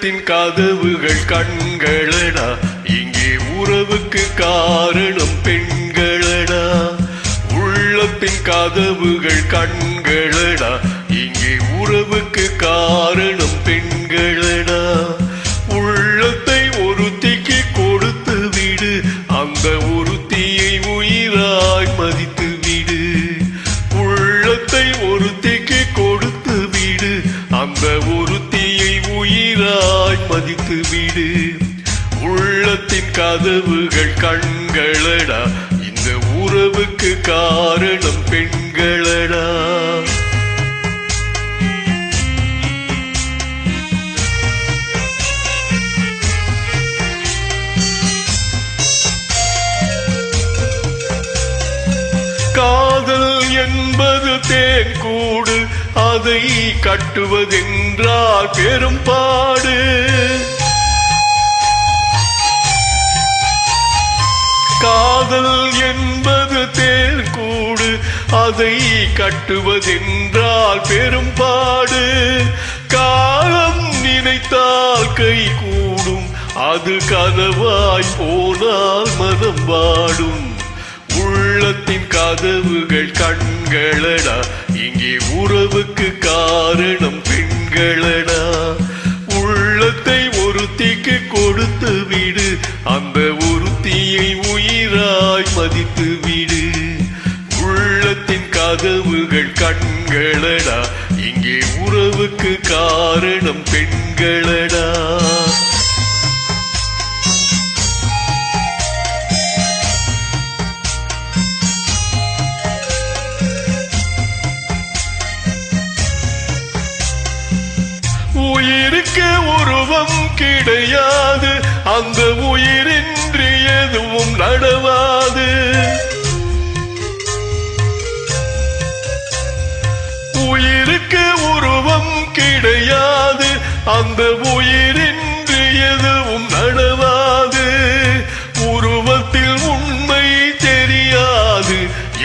உள்ளத்தின் கதவுகள் கண்களடா, இங்கே உறவுக்கு காரணம் பெண்களடா. உள்ளத்தின் கதவுகள் கண்களடா, இங்கே உறவுக்கு காரணம் பெண்களடா. உள்ளத்தை ஒருத்திக்கு கொடுத்து விடு, அந்த ஒருத்தியை உயிராய் மதித்து விடு. உள்ளத்தை ஒருத்திக்கு கொடுத்து விடு, அந்த ஒருத்தியை உயிராய் மதித்து விடு. உள்ளத்தின் கதவுகள் கண்களடா, இந்த உறவுக்கு காரணம் பெண்களடா. காதல் என்பது தேன்கூடு, அதை கட்டுவதென்றால் பெரும்பாடு. காதல் என்பது தேன்கூடு, அதை கட்டுவதென்றால் பெரும்பாடு. காலம் நினைத்தால் கை கூடும், அது கனவாய் போனால் மனம் வாடும். உள்ளத்தின் கதவுகள் கண்களடா, இங்கே உறவுக்கு காரணம் பெண்களடா. உள்ளத்தை ஒருத்திக்கு கொடுத்து விடு, அந்த ஒருத்தியை உயிராய் மதித்து விடு. உள்ளத்தின் கதவுகள் கண்களடா, இங்கே உறவுக்கு காரணம் பெண்களடா. உயிருக்கு உருவம் கிடையாது, அந்த உயிரின்றி எதுவும் நடவாது. உயிருக்கு உருவம் கிடையாது, அந்த உயிரின்றி எதுவும் நடவாது. உருவத்தில் உண்மை தெரியாது,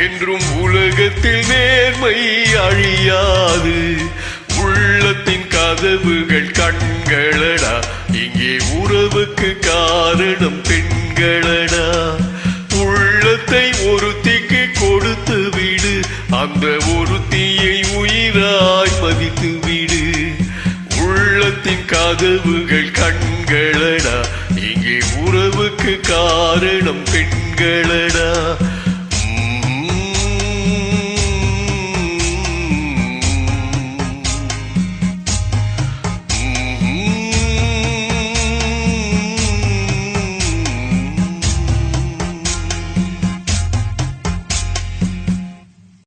என்றும் உலகத்தில் நேர்மை அழியாது. உள்ளத்தின் கதவுகள் கண்களடா, இங்கே உறவுக்கு காரணம் பெண்களடா. உள்ளத்தை ஒருத்திக்கு கொடுத்து விடு, அந்த ஒருத்தியை உயிராய் மதித்து விடு. உள்ளத்தின் கதவுகள் கண்களடா, இங்கே உறவுக்கு காரணம் பெண்களடா.